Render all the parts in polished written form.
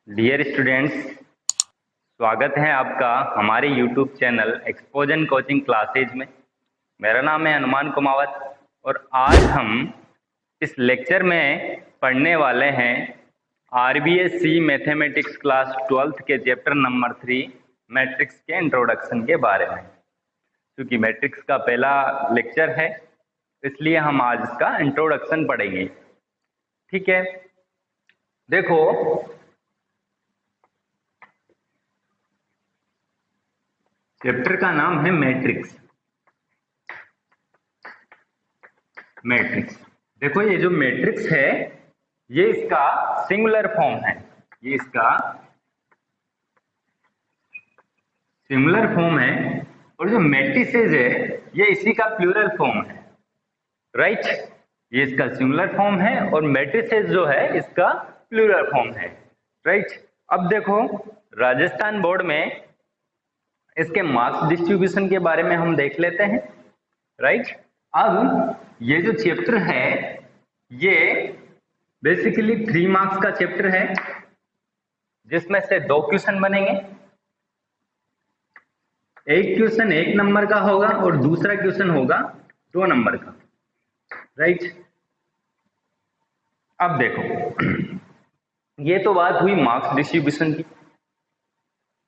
Dear students, स्वागत है आपका हमारे यूट्यूब चैनल एक्सपोजन कोचिंग क्लासेज में। मेरा नाम है अनुमान कुमावत और आज हम इस लेक्चर में पढ़ने वाले हैं आरबीएससी मैथमेटिक्स क्लास 12th के चैप्टर नंबर 3 मैट्रिक्स के इंट्रोडक्शन के बारे में। क्योंकि मैट्रिक्स का पहला लेक्चर है इसलिए हम आज इसका इंट्रोडक्शन पढ़ेंगे। ठीक है, देखो चैप्टर का नाम है मैट्रिक्स। देखो ये जो मैट्रिक्स है ये इसका सिंगुलर फॉर्म है, ये इसका सिंगुलर फॉर्म है और जो मैट्रिसेस है ये इसी का प्लूरल फॉर्म है। राइट, ये इसका सिंगुलर फॉर्म है और मैट्रिसेस जो है इसका प्लूरल फॉर्म है। राइट, अब देखो राजस्थान बोर्ड में इसके मार्क्स डिस्ट्रीब्यूशन के बारे में हम देख लेते हैं। राइट, अब ये जो चैप्टर है ये बेसिकली 3 मार्क्स का चैप्टर है जिसमें से 2 क्वेश्चन बनेंगे। एक क्वेश्चन 1 नंबर का होगा और दूसरा क्वेश्चन होगा 2 नंबर का। राइट, अब देखो ये तो बात हुई मार्क्स डिस्ट्रीब्यूशन की।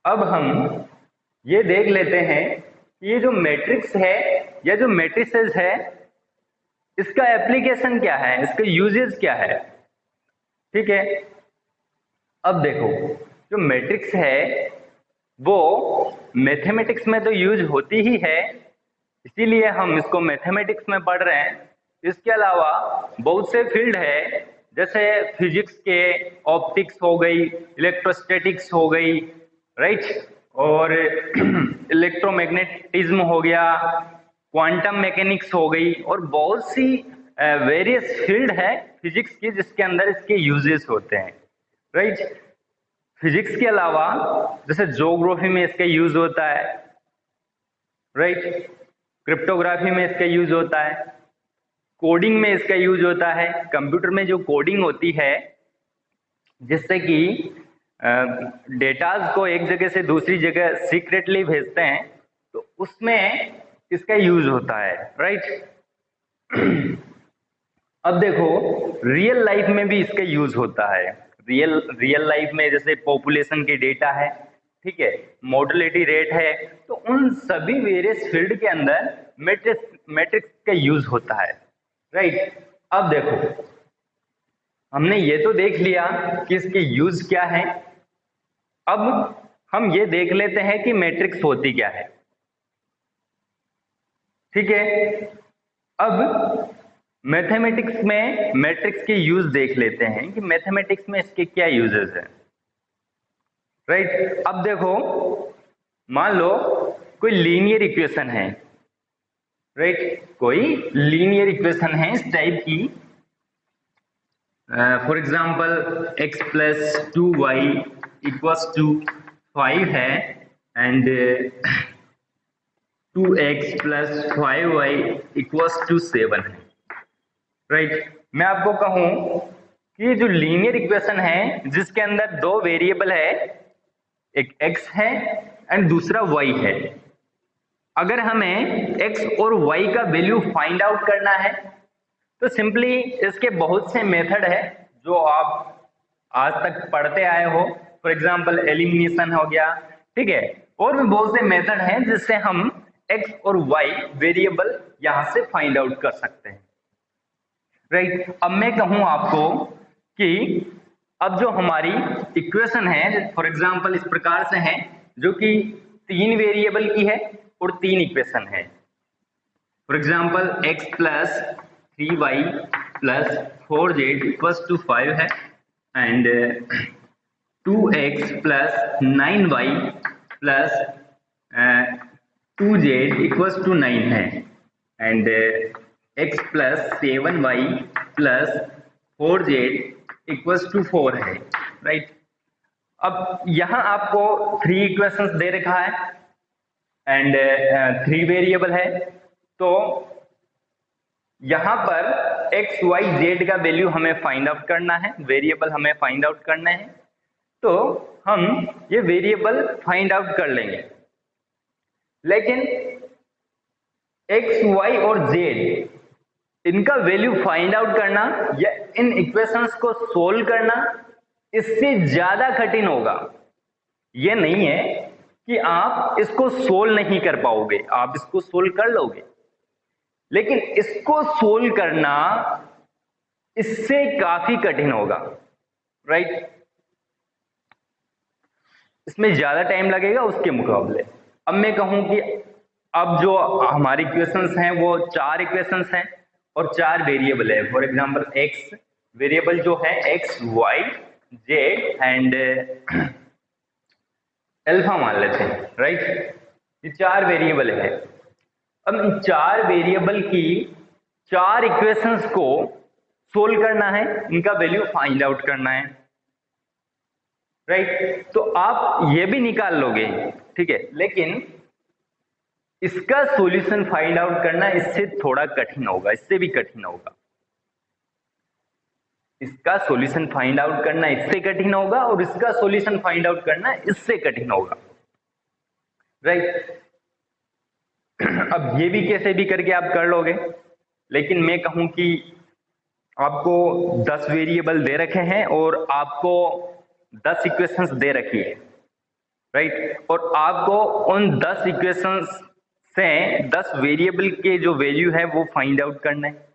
अब हम ये देख लेते हैं कि ये जो मैट्रिक्स है या जो मैट्रिसेस है इसका एप्लीकेशन क्या है, इसका यूजेस क्या है। ठीक है, अब देखो जो मैट्रिक्स है वो मैथमेटिक्स में तो यूज होती ही है, इसीलिए हम इसको मैथमेटिक्स में पढ़ रहे हैं। इसके अलावा बहुत से फील्ड है जैसे फिजिक्स के ऑप्टिक्स हो गई, इलेक्ट्रोस्टैटिक्स हो गई, राइट, और इलेक्ट्रोमैग्नेटिज्म हो गया, क्वांटम मैकेनिक्स हो गई और बहुत सी वेरियस फील्ड है फिजिक्स की जिसके अंदर इसके यूजेस होते हैं। राइट, फिजिक्स के अलावा जैसे ज्योग्राफी में इसका यूज होता है, राइट, क्रिप्टोग्राफी में इसका यूज होता है, कोडिंग में इसका यूज होता है। कंप्यूटर में जो कोडिंग होती है जिससे कि डेटाज को एक जगह से दूसरी जगह सीक्रेटली भेजते हैं तो उसमें इसका यूज होता है। राइट, अब देखो रियल लाइफ में भी इसका यूज होता है। रियल लाइफ में जैसे पॉपुलेशन के डेटा है, ठीक है, मोर्टेलिटी रेट है, तो उन सभी वेरियस फील्ड के अंदर मैट्रिक्स का यूज होता है। राइट, अब देखो हमने ये तो देख लिया कि इसके यूज क्या है। अब हम ये देख लेते हैं कि मैट्रिक्स होती क्या है। ठीक है, अब मैथमेटिक्स में मैट्रिक्स के यूज देख लेते हैं कि मैथमेटिक्स में इसके क्या यूजेस हैं। राइट, अब देखो मान लो कोई लीनियर इक्वेशन है, राइट, कोई लीनियर इक्वेशन है इस टाइप की, for example x plus 2y equals to 5 है and 2x plus 5y equals to 7 है। राइट, मैं आपको कहूं कि जो लीनियर इक्वेशन है जिसके अंदर 2 वेरिएबल है, एक x है एंड दूसरा y है, अगर हमें x और y का वैल्यू फाइंड आउट करना है तो सिंपली इसके बहुत से मेथड है जो आप आज तक पढ़ते आए हो। फॉर एग्जांपल एलिमिनेशन हो गया, ठीक है, और भी बहुत से मेथड हैं जिससे हम x और y वेरिएबल यहां से फाइंड आउट कर सकते हैं। राइट, अब मैं कहूं आपको कि अब जो हमारी इक्वेशन है फॉर एग्जांपल इस प्रकार से है जो कि 3 वेरिएबल की है और 3 इक्वेशन है। For example x plus 3y plus 4z equals to 5 है and 2x plus 9y plus 2z equals to 9 है and x plus 7y plus 4z equals to 4 है। राइट, अब यहां आपको 3 इक्वेशंस दे रखा है एंड 3 वेरिएबल है, तो यहां पर x y z का वैल्यू हमें फाइंड आउट करना है, वेरिएबल हमें फाइंड आउट करना है। तो हम ये वेरिएबल फाइंड आउट कर लेंगे। लेकिन एक्स वाई और जेड इनका वैल्यू फाइंड आउट करना या इन इक्वेशंस को सोल्व करना इससे ज्यादा कठिन होगा। ये नहीं है कि आप इसको सोल्व नहीं कर पाओगे, आप इसको सोल्व कर लोगे, लेकिन इसको सोल्व करना इससे काफी कठिन होगा, राइट। इसमें ज्यादा टाइम लगेगा उसके मुकाबले। अब मैं कहूं कि अब जो हमारी इक्वेशंस हैं वो 4 इक्वेशंस हैं और 4 वेरिएबल है। फॉर एग्जांपल एक्स वेरिएबल जो है x y z and alpha मान लेते हैं, राइट। ये 4 वेरिएबल है। अब इन 4 वेरिएबल की 4 इक्वेशंस को सोल्व करना है, इनका वैल्यू फाइंड आउट करना है, राइट। तो आप ये भी निकाल लोगे, ठीक है, लेकिन इसका सॉल्यूशन फाइंड आउट करना इससे थोड़ा कठिन होगा, इससे भी कठिन होगा। इसका सॉल्यूशन फाइंड आउट करना इससे कठिन होगा और इसका सॉल्यूशन फाइंड आउट करना इससे कठिन होगा, राइट। अब ये भी कैसे भी करके आप कर लोगे, लेकिन मैं कहूं कि आपको 10 वेरिएबल दे रखे हैं और आपको 10 इक्वेशंस दे रखी है, राइट। और आपको उन 10 इक्वेशंस से 10 वेरिएबल के जो वैल्यू है वो फाइंड आउट करना है।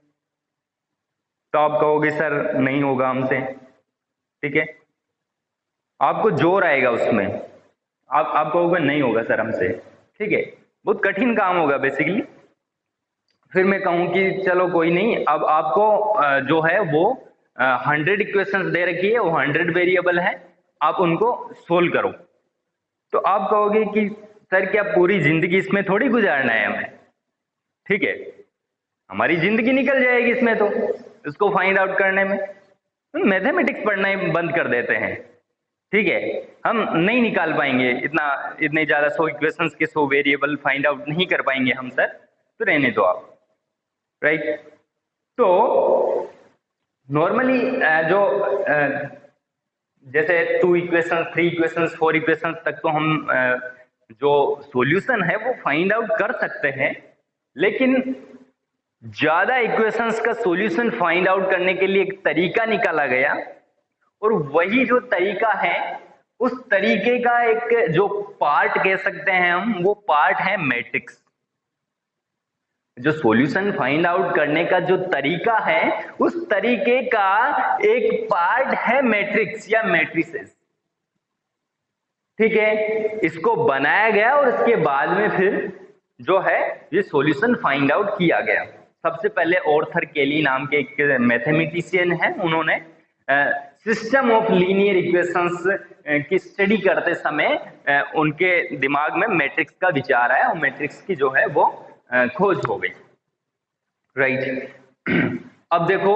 तो आप कहोगे सर नहीं होगा हमसे, ठीक है, आपको जोर आएगा उसमें, आप कहोगे नहीं होगा सर हमसे, ठीक है, बहुत कठिन काम होगा बेसिकली। फिर मैं कहूं कि चलो कोई नहीं, अब आपको जो है वो 100 इक्वेशंस दे रखी है, वो 100 वेरिएबल है, आप उनको सोल्व करो। तो आप कहोगे कि सर क्या पूरी जिंदगी इसमें थोड़ी गुजारना है हमें, ठीक है, हमारी जिंदगी निकल जाएगी इसमें, तो इसको फाइंड आउट करने में मैथमेटिक्स पढ़ना ही बंद कर देते हैं, ठीक है, हम नहीं निकाल पाएंगे इतने ज्यादा 100 इक्वेशंस के 100 वेरिएबल फाइंड आउट नहीं कर पाएंगे हम सर, तो रहने दो आप, राइट। तो नॉर्मली जो जैसे 2 इक्वेशंस 3 इक्वेशंस 4 इक्वेशंस तक तो हम जो सॉल्यूशन है वो फाइंड आउट कर सकते हैं, लेकिन ज्यादा इक्वेशंस का सॉल्यूशन फाइंड आउट करने के लिए एक तरीका निकाला गया, और वही जो तरीका है उस तरीके का एक जो पार्ट कह सकते हैं हम, वो पार्ट है मैट्रिक्स। जो सॉल्यूशन फाइंड आउट करने का जो तरीका है उस तरीके का एक पार्ट है मैट्रिक्स या मैट्रिसेस, ठीक है। इसको बनाया गया और इसके बाद में फिर जो है ये सॉल्यूशन फाइंड आउट किया गया। सबसे पहले ऑर्थर केली नाम के एक मैथमेटिशियन है, उन्होंने सिस्टम ऑफ लीनियर इक्वेशंस की स्टडी करते समय उनके दिमाग में मैट्रिक्स का विचार आया और मैट्रिक्स की जो है वो खोज हो गई, राइट। अब देखो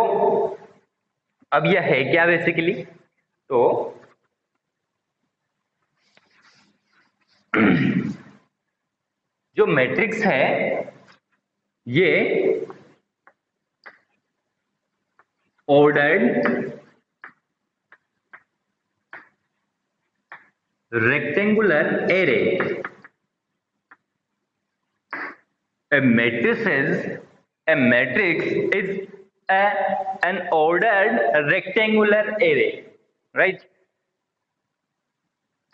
अब यह है क्या बेसिकली, तो जो मैट्रिक्स है ये ordered rectangular array. A matrix is an ordered rectangular array, right?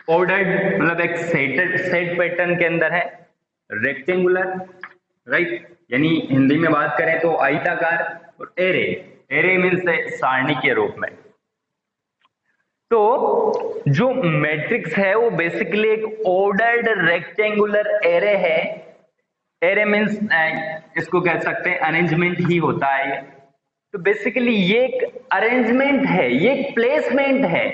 Ordered मतलब एक सेट पैटर्न के अंदर है, रेक्टेंगुलर, राइट, यानी हिंदी में बात करें तो आयताकार, और एरे मीन्स सारणी के रूप में। तो जो मैट्रिक्स है वो बेसिकली एक ऑर्डर्ड रेक्टेंगुलर एरे है। एरे मीन्स इसको कह सकते हैं अरेंजमेंट ही होता है। तो बेसिकली ये एक अरेंजमेंट है, ये एक प्लेसमेंट है।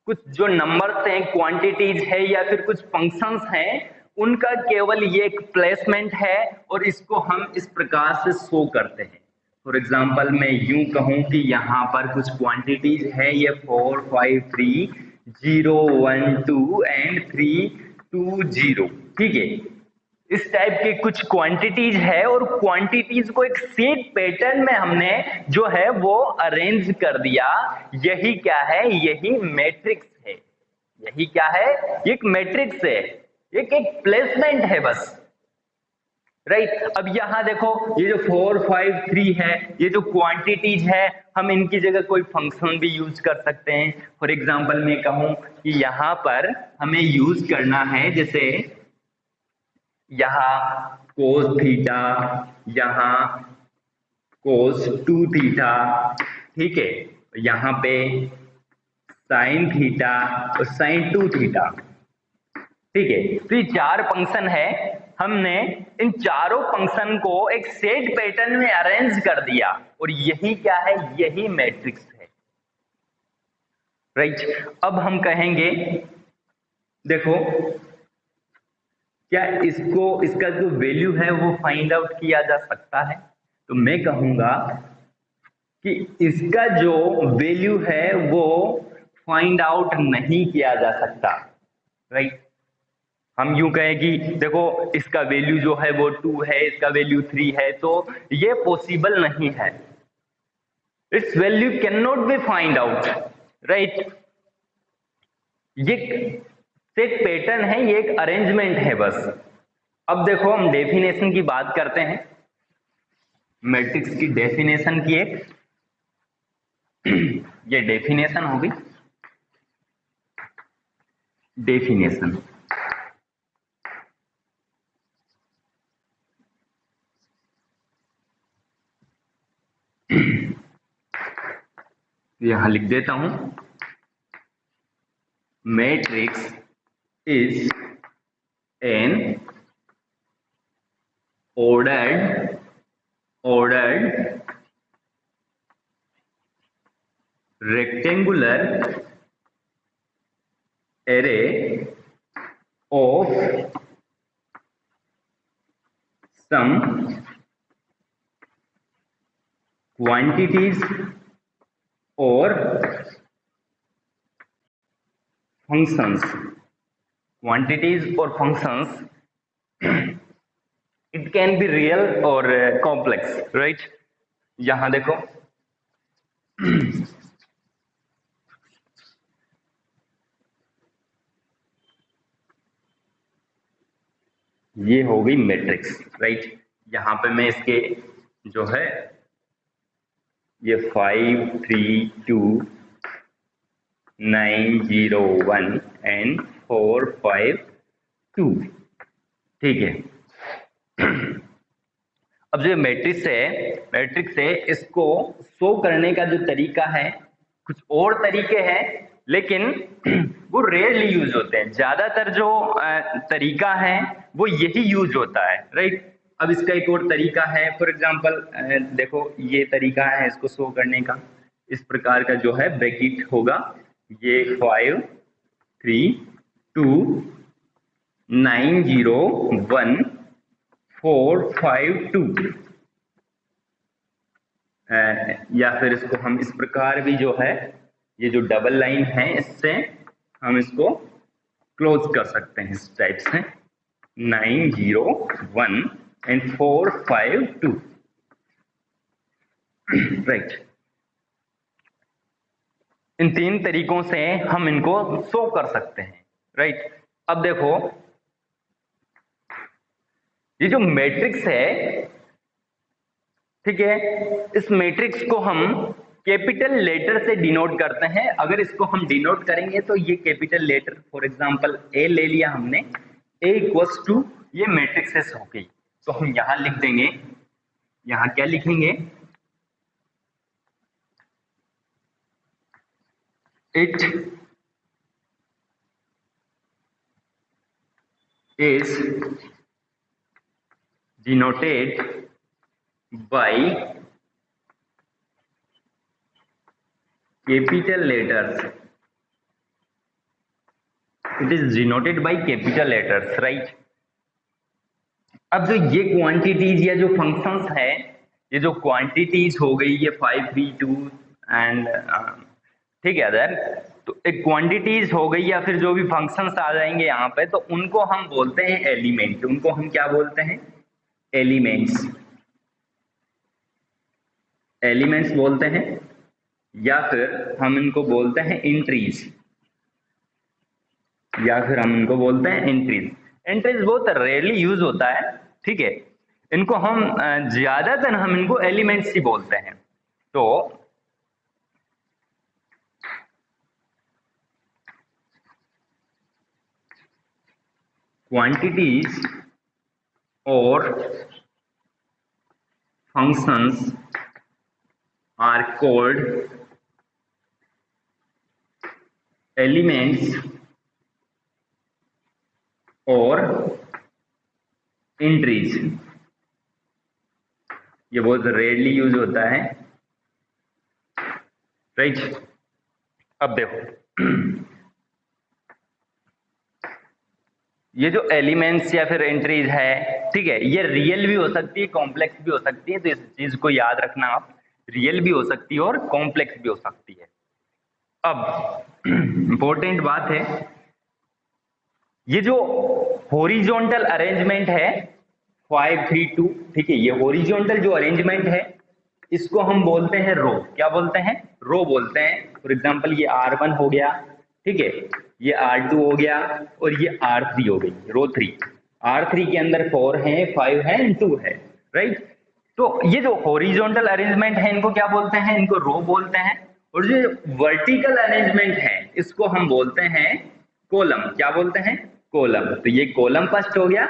कुछ जो नंबर्स हैं, क्वांटिटीज है या फिर कुछ फंक्शंस हैं, उनका केवल ये एक प्लेसमेंट है और इसको हम इस प्रकार से शो करते हैं। फॉर एग्जाम्पल मैं यूं कहूं कि यहाँ पर कुछ क्वांटिटीज है, ये 4 5 3 0 1 2 एंड 3 2 0, ठीक है। इस टाइप के कुछ क्वांटिटीज है और क्वांटिटीज को एक सेट पैटर्न में हमने जो है वो अरेंज कर दिया। यही क्या है, यही मैट्रिक्स है। यही क्या है, एक मैट्रिक्स है, एक प्लेसमेंट है बस, राइट। अब यहां देखो ये जो 4 5 3 है, ये जो क्वांटिटीज है, हम इनकी जगह कोई फंक्शन भी यूज कर सकते हैं। फॉर एग्जांपल मैं कहूं कि यहां पर हमें यूज करना है, जैसे यहां cos थीटा, यहां cos 2 थीटा, ठीक है, यहां पे sin थीटा और sin 2 थीटा, ठीक है। तो ये चार फंक्शन है, हमने इन चारों फंक्शन को एक सेट पैटर्न में अरेंज कर दिया, और यही क्या है, यही मैट्रिक्स है, राइट। अब हम कहेंगे देखो, क्या इसको, इसका जो वैल्यू है वो फाइंड आउट किया जा सकता है? तो मैं कहूंगा कि इसका जो वैल्यू है वो फाइंड आउट नहीं किया जा सकता, राइट। हम यूं कहें कि देखो इसका वैल्यू जो है वो 2 है, इसका वैल्यू 3 है, तो ये पॉसिबल नहीं है, it's value can not be find out, right. ये सेट पैटर्न है, ये एक अरेंजमेंट है बस। अब देखो हम डेफिनेशन की बात करते हैं, मैट्रिक्स की डेफिनेशन की एक ये डेफिनेशन होगी, डेफिनेशन यहां लिख देता हूं, matrix is an ordered rectangular array of some quantities or functions, quantities or functions, it can be real or complex, right। यहां देखो ये हो गई मैट्रिक्स, राइट। यहां पे मैं इसके जो है ये 5 3 2 9 0 1 एंड 4 5 2, ठीक है। अब जो मैट्रिक्स है इसको शो करने का जो तरीका है, कुछ और तरीके हैं, लेकिन वो रेयरली यूज होते हैं। ज्यादातर जो तरीका है वो यही यूज होता है, राइट। अब इसका एक और तरीका है, फॉर एग्जांपल देखो ये तरीका है इसको शो करने का, इस प्रकार का जो है ब्रैकेट होगा, ये 5 3 2 9 0 1 4 5 2, या फिर इसको हम इस प्रकार भी जो है, ये जो डबल लाइन है इससे हम इसको क्लोज कर सकते हैं इस टाइप से, 9 0 1 एंड 4 5 2, राइट। इन तीन तरीकों से हम इनको शो कर सकते हैं, राइट। अब देखो ये जो मैट्रिक्स है, ठीक है, इस मैट्रिक्स को हम कैपिटल लेटर से डिनोट करते हैं। अगर इसको हम डिनोट करेंगे तो ये कैपिटल लेटर, फॉर एग्जांपल ए ले लिया हमने, ए इक्वल्स टू ये मैट्रिक्स हो गई, तो हम यहां लिख देंगे, यहां क्या लिखेंगे, it is denoted by capital letters, it is denoted by capital letters, right. अब जो ये क्वांटिटीज या जो फंक्शंस है, ये जो क्वांटिटीज हो गई, ये 5 3 2 एंड ठीक है अदर, तो एक क्वांटिटीज हो गई या फिर जो भी फंक्शंस आ जाएंगे यहाँ पे, तो उनको हम बोलते हैं एलिमेंट, उनको हम क्या बोलते हैं, एलिमेंट्स, एलिमेंट्स बोलते हैं, या फिर हम इनको बोलते हैं एंट्रीज, या फिर हम इनको बोलते हैं एंट्रीज। एंट्रीज बहुत रेयरली यूज होता है, ठीक है। इनको हम ज्यादातर हम इनको एलिमेंट्स ही बोलते हैं। तो क्वांटिटीज और फंक्शंस आर कॉल्ड एलिमेंट्स और एंट्रीज। ये बहुत रेयरली यूज होता है, राइट। अब देखो ये जो एलिमेंट्स या फिर एंट्रीज है, ठीक है, ये रियल भी हो सकती है, कॉम्प्लेक्स भी हो सकती है। तो इस चीज को याद रखना आप, रियल भी हो सकती है और कॉम्प्लेक्स भी हो सकती है। अब इंपॉर्टेंट बात है, ये जो हॉरिजॉन्टल अरेंजमेंट है 5 3 2, ठीक है, ये हॉरिजॉन्टल जो अरेंजमेंट है इसको हम बोलते हैं रो। क्या बोलते हैं? रो बोलते हैं। फॉर एग्जांपल ये R1 हो गया, ठीक है, ये R2 हो गया और ये R3 हो गई, रो 3। R3 के अंदर 4 है, 5 है एंड 2 है, राइट। तो ये जो हॉरिजॉन्टल अरेंजमेंट है इनको क्या बोलते हैं? इनको रो बोलते हैं। और जो वर्टिकल अरेंजमेंट है इसको हम बोलते हैं कॉलम। क्या बोलते हैं? कॉलम। तो ये कॉलम फर्स्ट हो गया,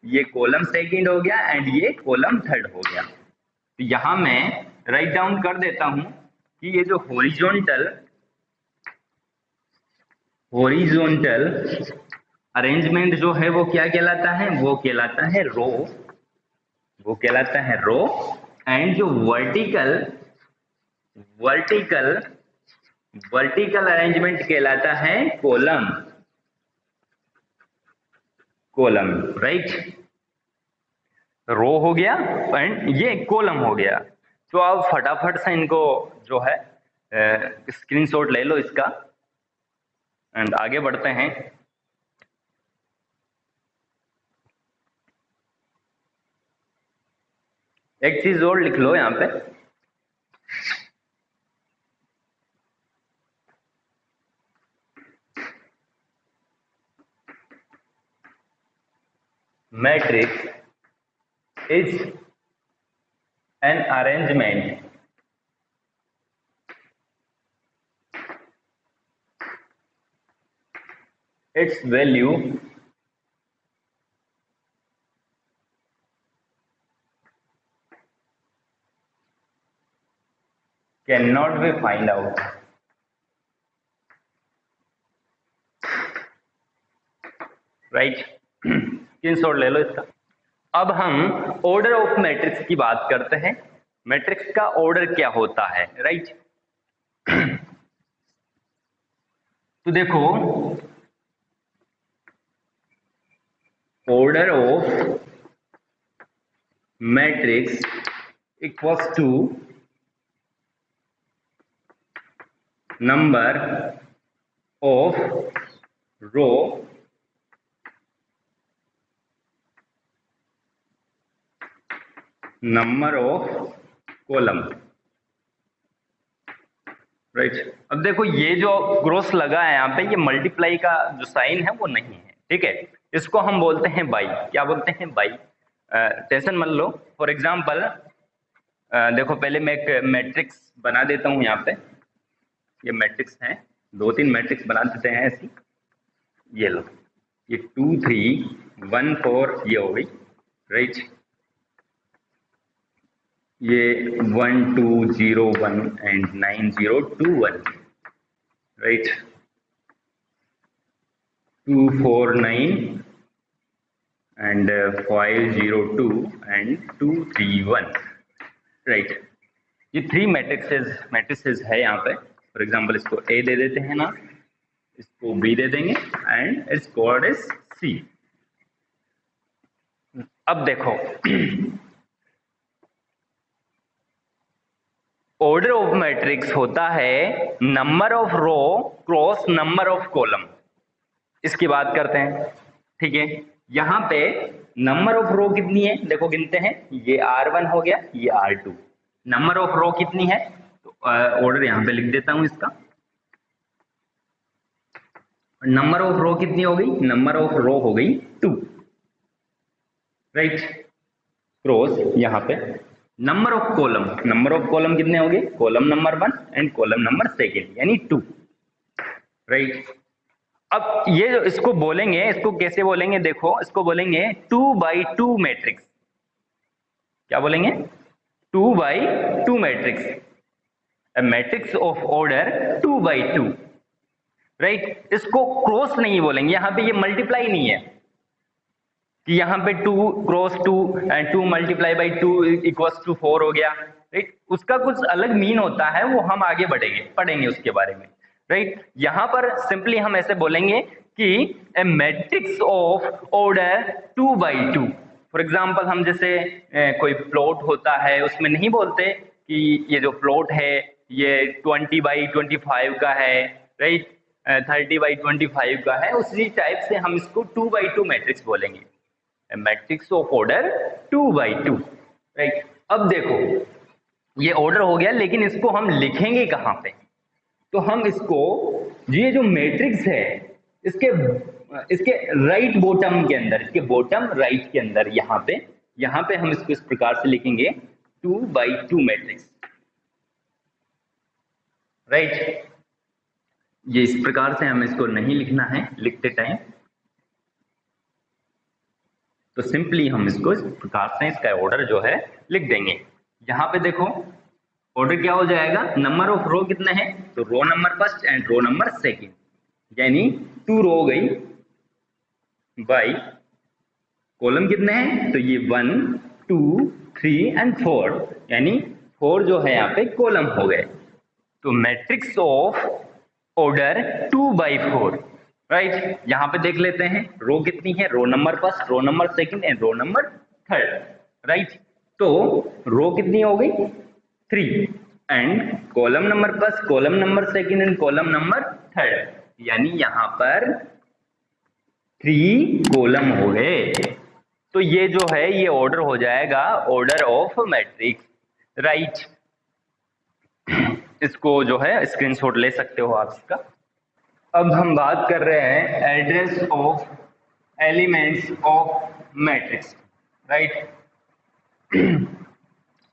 ये कॉलम सेकंड हो गया एंड ये कॉलम थर्ड हो गया। तो यहां मैं राइट डाउन कर देता हूं कि ये जो हॉरिजॉन्टल अरेंजमेंट जो है वो क्या कहलाता है? वो कहलाता है रो। वो कहलाता है रो। एंड जो वर्टिकल अरेंजमेंट कहलाता है कॉलम। Column, right. रो हो गया एंड ये कॉलम हो गया। तो आप फटाफट से इनको जो है स्क्रीनशॉट ले लो इसका एंड आगे बढ़ते हैं। एक चीज और लिख लो यहां पे, matrix is an arrangement its value cannot be find out। Right, screenshot ले लो इसका। अब हम ऑर्डर ऑफ मैट्रिक्स की बात करते हैं। मैट्रिक्स का ऑर्डर क्या होता है, राइट। तो देखो, order of matrix equals to number of row number of column, right. अब देखो ये जो क्रॉस लगा है यहाँ पे, ये मल्टीप्लाई का जो साइन है वो नहीं है, ठीक है। इसको हम बोलते हैं बाई। क्या बोलते हैं? बाई। टेंशन मत लो। फॉर एग्जांपल देखो, पहले मैं एक मैट्रिक्स बना देता हूँ यहाँ पे। ये मैट्रिक्स है, 2 3 मैट्रिक्स बना देते हैं ऐसी। ये लो, ये 2 3 1 4 ये हो गई, राइट। ये 1 2 0 1 and 9 0 2 1, right. 2 4 9 and 5 0 2 and 2 3 1, right. ये 3 मैट्रिसेस है यहाँ पे। फॉर एग्जांपल इसको ए दे देते हैं ना, इसको बी दे देंगे and it's called as C. अब देखो, ऑर्डर ऑफ मैट्रिक्स होता है number of row cross number of column. इसकी बात करते हैं, ठीक है। यहां पे नंबर ऑफ रो कितनी है देखो, गिनते हैं। ये R1 हो गया, ये R2। नंबर ऑफ रो कितनी है? तो ऑर्डर यहां पे लिख देता हूं इसका। नंबर ऑफ रो कितनी हो गई? नंबर ऑफ रो हो गई 2, राइट, क्रॉस यहाँ पे। नंबर ऑफ कॉलम कितने हो गए? Column number 1 and column number 2 यानी 2, राइट। अब ये जो इसको बोलेंगे, इसको कैसे बोलेंगे? देखो, इसको बोलेंगे 2x2 मैट्रिक्स। क्या बोलेंगे? 2x2 matrix, a matrix of order 2x2, right. इसको क्रॉस नहीं बोलेंगे, यहाँ पे ये मल्टीप्लाई नहीं है कि यहाँ पे 2 cross 2 and 2 multiply by 2 equals to 4 हो गया, राइट। उसका कुछ अलग मीन होता है, वो हम आगे पढ़ेंगे उसके बारे में, राइट। यहाँ पर सिंपली हम ऐसे बोलेंगे कि a matrix of order 2x2। For example, हम जैसे कोई प्लॉट होता है, उसमें नहीं बोलते कि ये जो प्लॉट है ये 20x25 का है, राइट, 30x25 का है। उसी टाइप से हम इसको 2x2 मैट्रिक्स बोलेंगे, matrix of order 2x2, right. अब देखो, ये ऑर्डर हो गया, लेकिन इसको हम लिखेंगे कहाँ पे? तो हम इसको, ये जो मैट्रिक्स है, इसके राइट बॉटम के अंदर, इसके बॉटम राइट के अंदर, यहाँ पे हम इसको इस प्रकार से लिखेंगे 2x2 मैट्रिक्स, राइट। ये इस प्रकार से हमें इसको नहीं लिखना है लिखते टाइम, तो सिंपली हम इसको इस प्रकार से इसका ऑर्डर जो है लिख देंगे। यहाँ पे देखो, ऑर्डर क्या हो जाएगा? नंबर ऑफ रो कितने हैं? तो row number first and row number second, यानी 2 रो हो गई, बाई कॉलम कितने हैं? तो ये 1 2 3 एंड 4, यानी 4 जो है यहाँ पे कॉलम हो गए। तो matrix of order 2x4, right. यहाँ पे देख लेते हैं रो कितनी है, row number first, row number second and row number third, right. तो रो कितनी हो गई? 3 and column number first, column number second and column number third, यानी यहाँ पर 3 कॉलम हो गए। तो ये जो है ये ऑर्डर हो जाएगा ऑर्डर ऑफ मैट्रिक्स, राइट। इसको जो है स्क्रीनशॉट ले सकते हो आप इसका। अब हम बात कर रहे हैं address of elements of matrix, right.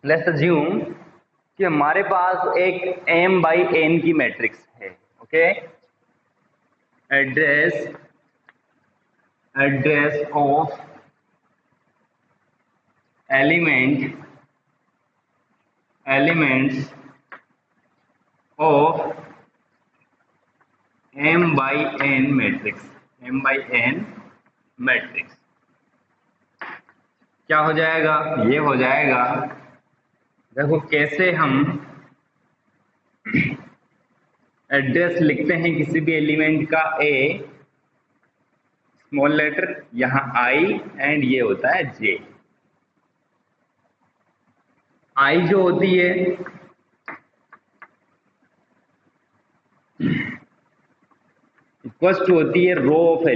Let's assume कि हमारे पास एक m/n की मैट्रिक्स है, okay. Address of elements of m/n matrix क्या हो जाएगा? ये हो जाएगा, देखो कैसे हम एड्रेस लिखते हैं किसी भी एलिमेंट का, a स्मॉल लेटर, यहाँ I एंड ये होता है J। I जो होती है इक्वल्स टू होती है रो ऑफ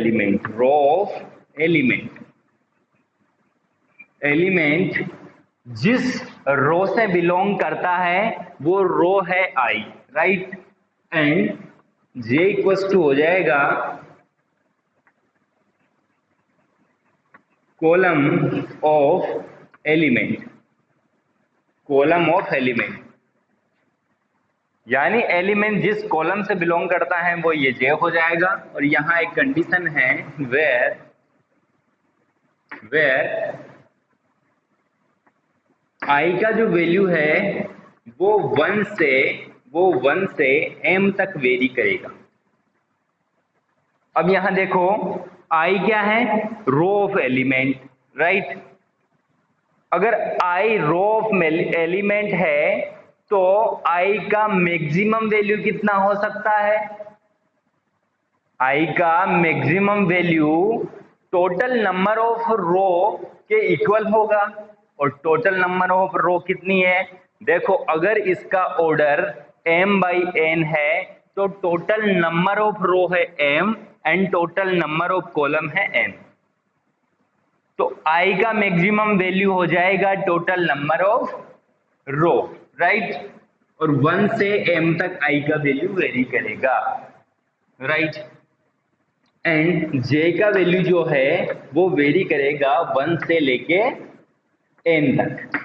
एलिमेंट जिस रो से बिलोंग करता है वो रो है I, right. And J equals to हो जाएगा कॉलम ऑफ एलिमेंट, यानी एलिमेंट जिस कॉलम से बिलोंग करता है वो ये J हो जाएगा। और यहाँ एक कंडीशन है वेयर I का जो वैल्यू है वो 1 से m तक वेरी करेगा। अब यहां देखो I क्या है? Row of element, right. अगर I रो ऑफ एलिमेंट है तो I का मैक्सिमम वैल्यू कितना हो सकता है? I का maximum value total number of row के इक्वल होगा। और टोटल नंबर ऑफ रो कितनी है? देखो, अगर इसका ऑर्डर m/n है तो टोटल नंबर ऑफ रो है m and total number of column है n। तो I का मैक्सिमम वैल्यू हो जाएगा total number of row, right. और 1 से m तक I का वैल्यू वेरी करेगा, राइट। एंड जे का वैल्यू जो है वो वेरी करेगा 1 से लेके n तक।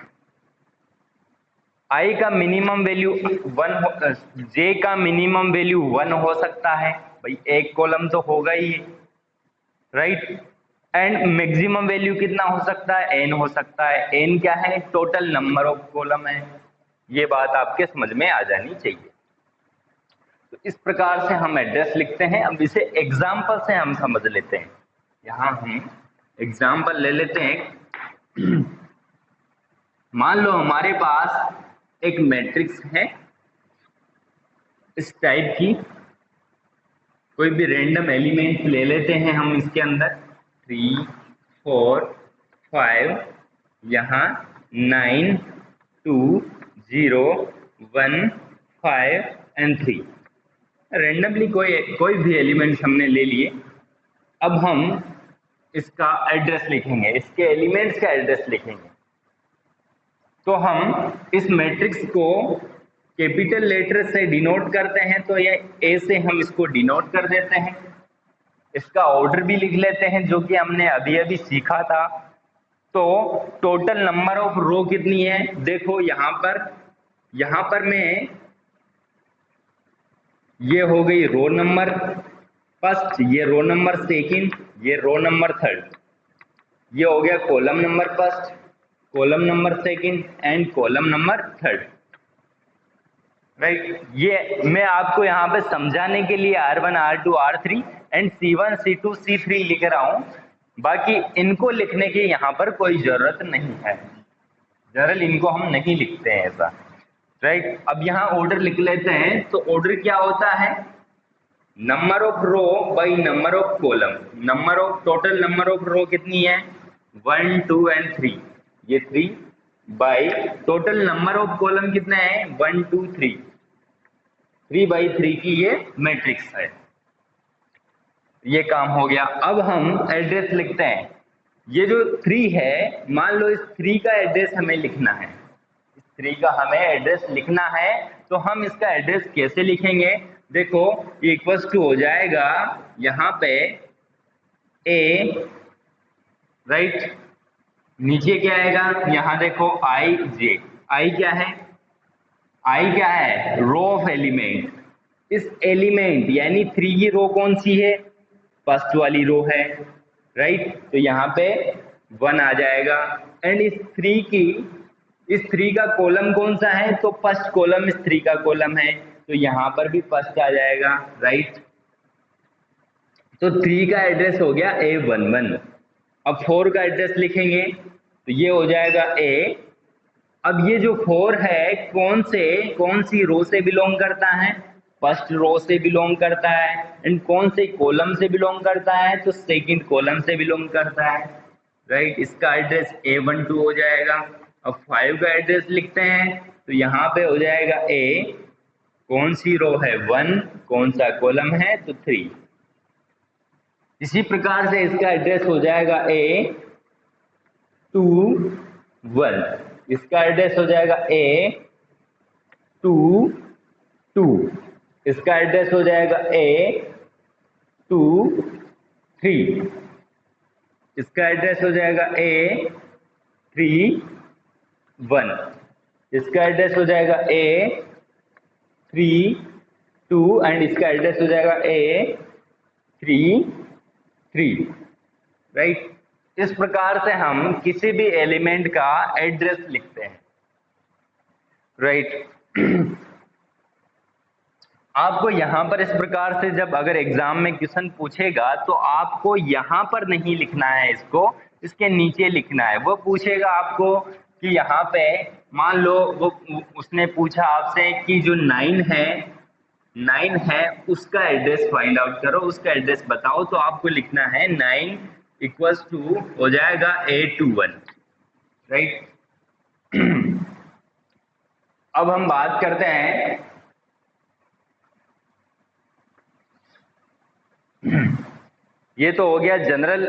आई का मिनिमम वैल्यू 1, जे का मिनिमम वैल्यू 1 हो सकता है, भाई एक कॉलम तो होगा ही, राइट। एंड मैक्सिमम वैल्यू कितना हो सकता है, n हो सकता है। n क्या है, टोटल नंबर ऑफ कॉलम है। ये बात आपके समझ में आ जानी चाहिए। तो इस प्रकार से हम एड्रेस लिखते हैं। अब इसे एग्जाम्पल से हम समझ लेते हैं। यहां हम एग्जाम्पल ले लेते हैं। मान लो हमारे पास एक मैट्रिक्स है इस टाइप की, कोई भी रैंडम एलिमेंट ले लेते हैं हम इसके अंदर 3, 4, 5, यहाँ 9, 2, 0, 1, 5 एंड 3। रैंडमली कोई भी एलिमेंट्स हमने ले लिए। अब हम इसका एड्रेस लिखेंगे, इसके एलिमेंट्स का एड्रेस लिखेंगे। तो हम इस मैट्रिक्स को कैपिटल लेटर से डिनोट करते हैं, तो ये ए से हम इसको डिनोट कर देते हैं। इसका ऑर्डर भी लिख लेते हैं जो कि हमने अभी अभी सीखा था। तो टोटल नंबर ऑफ रो कितनी है, देखो यहाँ पर मैं, ये हो गई रो नंबर फर्स्ट, ये रो नंबर सेकंड, ये रो नंबर थर्ड, ये हो गया column number first, column number second and column number third, right. ये मैं आपको यहाँ पे समझाने के लिए R1, R2, R3 and C1, C2, C3 लिख रहा हूँ। बाकी इनको लिखने की यहाँ पर कोई जरूरत नहीं है, जनरल इनको हम नहीं लिखते हैं ऐसा, राइट। अब यहाँ ऑर्डर लिख लेते हैं। तो ऑर्डर क्या होता है, number of row by number of column. Number of total number of row कितनी है, 1, 2 एंड 3, ये 3 by total number of column कितने हैं, 1, 2, 3, 3 बाई 3 की ये मैट्रिक्स है। ये काम हो गया। अब हम एड्रेस लिखते हैं। ये जो 3 है, मान लो इस 3 का एड्रेस हमें लिखना है, इस 3 का हमें एड्रेस लिखना है। तो हम इसका एड्रेस कैसे लिखेंगे, देखो इक्वल्स टू हो जाएगा यहाँ पे ए, राइट, नीचे क्या आएगा, यहाँ देखो आई जे। आई क्या है, आई क्या है, रो ऑफ एलिमेंट। इस एलिमेंट यानी 3 की रो कौन सी है, फर्स्ट वाली रो है, राइट। तो यहाँ पे 1 आ जाएगा। एंड इस 3 का कॉलम कौन सा है, तो फर्स्ट कॉलम इस 3 का कॉलम है, तो यहाँ पर भी फर्स्ट आ जाएगा, राइट। तो 3 का एड्रेस हो गया A11। अब 4 का एड्रेस लिखेंगे तो ये हो जाएगा A। अब ये जो 4 है कौन सी रो से बिलोंग करता है, फर्स्ट रो से बिलोंग करता है। एंड कौन से कॉलम से बिलोंग करता है, तो सेकंड कॉलम से बिलोंग करता है, राइट। इसका एड्रेस A12 हो जाएगा। अब 5 का एड्रेस लिखते हैं तो यहाँ पे हो जाएगा A, कौन सी रो है 1, कौन सा कॉलम है तो 3। इसी प्रकार से इसका एड्रेस हो जाएगा A21, इसका एड्रेस हो जाएगा A22, इसका एड्रेस हो जाएगा A23, इसका एड्रेस हो जाएगा A31, इसका एड्रेस हो जाएगा A32 एंड इसका एड्रेस हो जाएगा A33, राइट। इस प्रकार से हम किसी भी एलिमेंट का एड्रेस लिखते हैं, राइट। आपको यहाँ पर इस प्रकार से जब अगर एग्जाम में क्वेश्चन पूछेगा तो आपको यहाँ पर नहीं लिखना है, इसको इसके नीचे लिखना है। वो पूछेगा आपको कि यहाँ पे मान लो उसने पूछा आपसे कि जो 9 है उसका एड्रेस फाइंड आउट करो, उसका एड्रेस बताओ। तो आपको लिखना है 9 इक्वल्स टू हो जाएगा A21, राइट। अब हम बात करते हैं ये तो हो गया general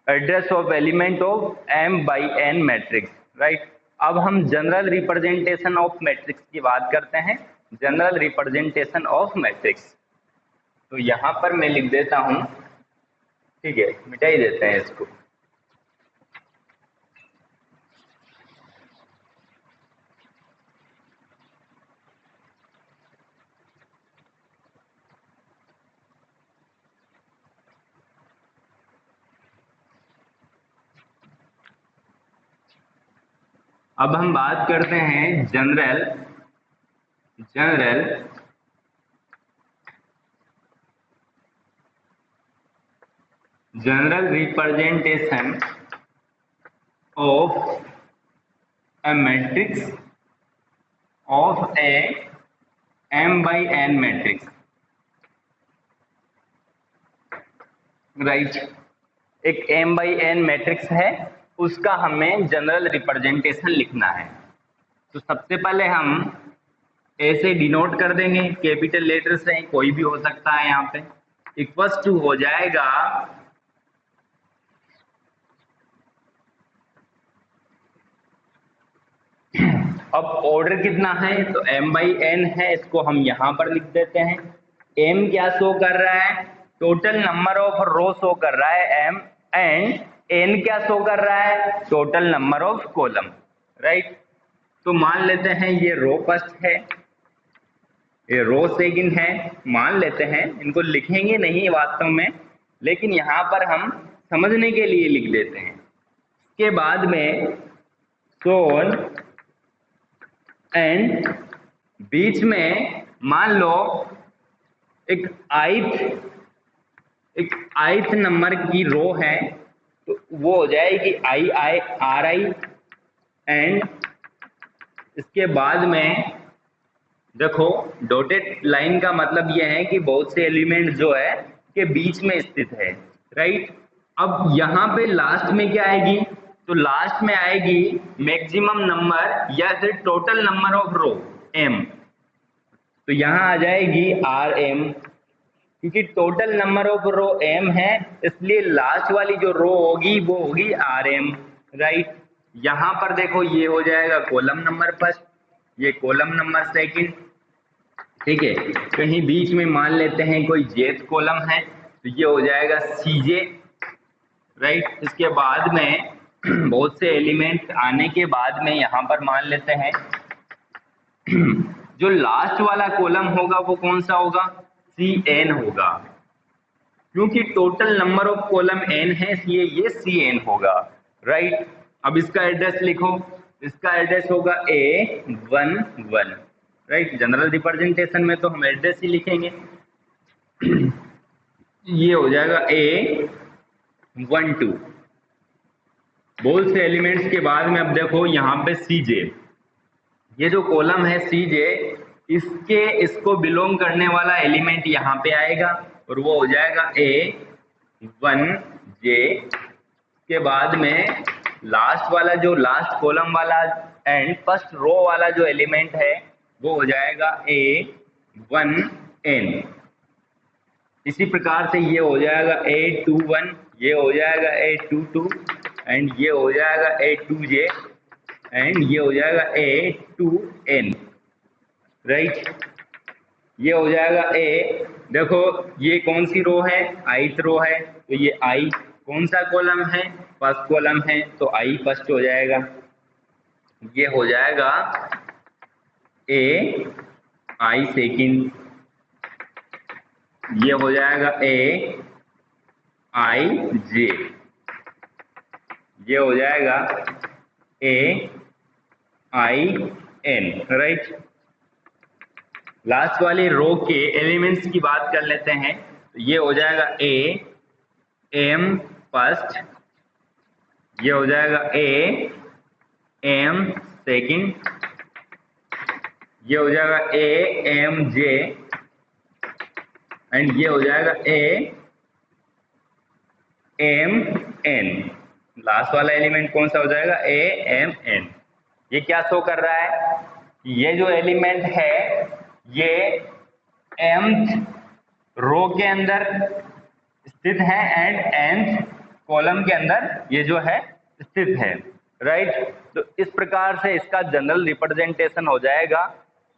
address of element of M by N matrix, right. अब हम जनरल रिप्रेजेंटेशन ऑफ मैट्रिक्स की बात करते हैं। जनरल रिप्रेजेंटेशन ऑफ मैट्रिक्स, तो यहाँ पर मैं लिख देता हूँ, ठीक है, मिटा ही देते हैं इसको। अब हम बात करते हैं general representation of a matrix of a m by n matrix, right. एक m by n मैट्रिक्स है, उसका हमें जनरल रिप्रेजेंटेशन लिखना है। तो सबसे पहले हम ऐसे डिनोट कर देंगे, कैपिटल लेटर से, कोई भी हो सकता है यहाँ पे, इक्वल्स टू हो जाएगा अब ऑर्डर कितना है, तो m by n है, इसको हम यहां पर लिख देते हैं। m क्या शो कर रहा है, total number of row show कर रहा है m, एंड n क्या शो कर रहा है, total number of column, right. तो मान लेते हैं ये रो फर्स्ट है, ये रो सेकंड है, मान लेते हैं, इनको लिखेंगे नहीं वास्तव में, लेकिन यहां पर हम समझने के लिए लिख देते हैं। इसके बाद में सोन एंड बीच में मान लो एक आइथ नंबर की रो है, तो वो हो जाएगी RI, एंड इसके बाद में देखो डॉटेड लाइन का मतलब यह है कि बहुत से एलिमेंट जो है के बीच में स्थित है, राइट। अब यहाँ पे लास्ट में क्या आएगी, तो लास्ट में आएगी मैक्सिमम नंबर या फिर total number of row m, तो यहाँ आ जाएगी RM, क्योंकि total number of row m है, इसलिए लास्ट वाली जो रो होगी वो होगी RM, राइट। यहाँ पर देखो ये हो जाएगा कॉलम नंबर फर्स्ट, ये कॉलम नंबर सेकंड, ठीक है। कहीं बीच में मान लेते हैं कोई jth कॉलम है, तो ये हो जाएगा CJ, राइट। इसके बाद में बहुत से एलिमेंट आने के बाद में यहाँ पर मान लेते हैं जो लास्ट वाला कॉलम होगा वो कौन सा होगा, CN होगा, क्योंकि total number of column n है, इसलिए ये CN होगा, राइट। अब इसका एड्रेस लिखो, इसका एड्रेस होगा A11, राइट। जनरल रिप्रेजेंटेशन में तो हम एड्रेस ही लिखेंगे। ये हो जाएगा A12। बहुत से एलिमेंट्स के बाद में अब देखो यहाँ पे CJ, ये जो कॉलम है CJ, इसको बिलोंग करने वाला एलिमेंट यहाँ पे आएगा और वो हो जाएगा A1J। के बाद में लास्ट वाला जो लास्ट कॉलम वाला एंड फर्स्ट रो वाला जो एलिमेंट है वो हो जाएगा A1N। इसी प्रकार से ये हो जाएगा A21, ये हो जाएगा A22, एंड ये हो जाएगा A2J, एंड ये हो जाएगा A2N, राइट। ये हो जाएगा देखो ये कौन सी रो है, ith रो है, तो ये I कौन सा कॉलम है, फर्स्ट कॉलम है, तो I फर्स्ट हो जाएगा। ये हो जाएगा I सेकंड, ये हो जाएगा IJ, ये हो जाएगा AIN, राइट। लास्ट वाली रो के एलिमेंट्स की बात कर लेते हैं, तो ये हो जाएगा AM फर्स्ट, ये हो जाएगा AM सेकंड, ये हो जाएगा AMJ, एंड ये हो जाएगा AMN। लास्ट वाला एलिमेंट कौन सा हो जाएगा, AMN। ये क्या शो कर रहा है, ये जो एलिमेंट है ये mth रो के अंदर स्थित है एंड nth कॉलम के अंदर ये जो है स्थित है, राइट। तो इस प्रकार से इसका जनरल रिप्रेजेंटेशन हो जाएगा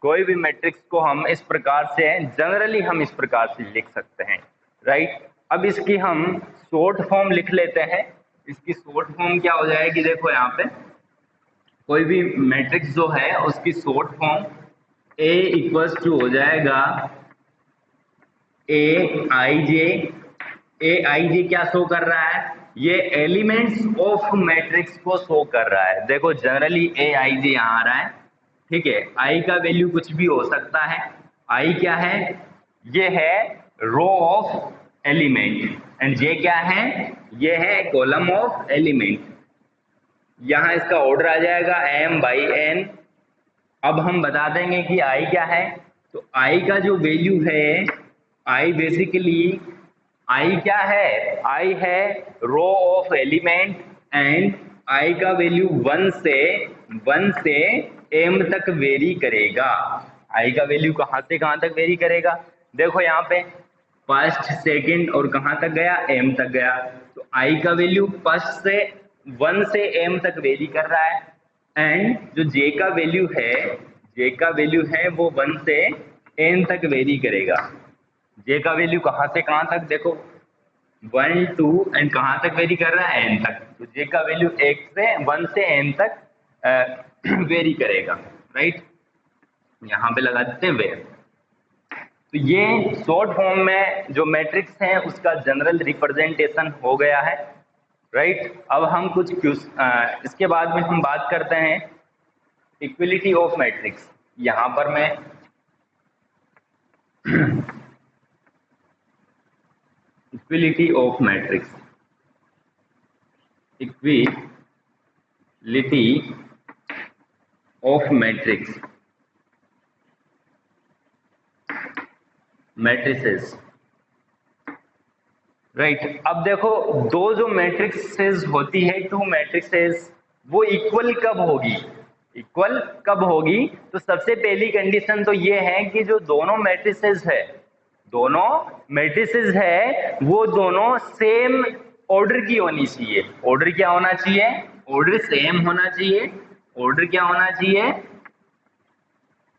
कोई भी मैट्रिक्स को हम इस प्रकार से जनरली हम इस प्रकार से लिख सकते हैं, राइट। अब इसकी हम शॉर्ट फॉर्म लिख लेते हैं। इसकी शॉर्ट फॉर्म क्या हो जाएगी, देखो यहाँ पे कोई भी मैट्रिक्स जो है उसकी short form A equals to हो जाएगा ए आई जे क्या शो कर रहा है, ये एलिमेंट्स ऑफ मैट्रिक्स को शो कर रहा है। देखो जनरली ए आई जे यहाँ आ रहा है, ठीक है। आई का वैल्यू कुछ भी हो सकता है। आई क्या है, ये है रो ऑफ एलिमेंट, एंड जे क्या है, ये है कॉलम ऑफ एलिमेंट। यहाँ इसका ऑर्डर आ जाएगा m बाई n। अब हम बता देंगे कि आई क्या है। तो आई का जो वैल्यू है, आई बेसिकली आई क्या है, आई है row of element, and I का वैल्यू 1 से m तक वेरी करेगा। आई का वैल्यू कहाँ से कहाँ तक वेरी करेगा, देखो यहाँ पे फर्स्ट सेकंड और कहाँ तक गया, m तक गया। तो आई का वैल्यू फर्स्ट से 1 से m तक वेरी कर रहा है, एंड जो j का वैल्यू है वो 1 से n तक वेरी करेगा। j का वैल्यू कहाँ से कहाँ तक, देखो 1 2 एंड कहाँ तक वेरी कर रहा है, n तक। तो j का वैल्यू 1 से n तक वेरी करेगा, राइट। यहाँ पे लगा देते हैं वेयर। तो ये शॉर्ट फॉर्म में जो मैट्रिक्स है उसका जनरल रिप्रेजेंटेशन हो गया है, राइट। अब हम कुछ इसके बाद में हम बात करते हैं इक्विलिटी ऑफ मैट्रिक्स। यहाँ पर मैं equality of matrix, equality of matrix, matrices, right. अब देखो दो जो मैट्रिक्सेस होती है, टू मैट्रिक्सेस, वो इक्वल कब होगी, इक्वल कब होगी। तो सबसे पहली कंडीशन तो ये है कि जो दोनों मैट्रिसेस है वो दोनों सेम ऑर्डर की होनी चाहिए। ऑर्डर क्या होना चाहिए, ऑर्डर सेम होना चाहिए। ऑर्डर क्या होना चाहिए,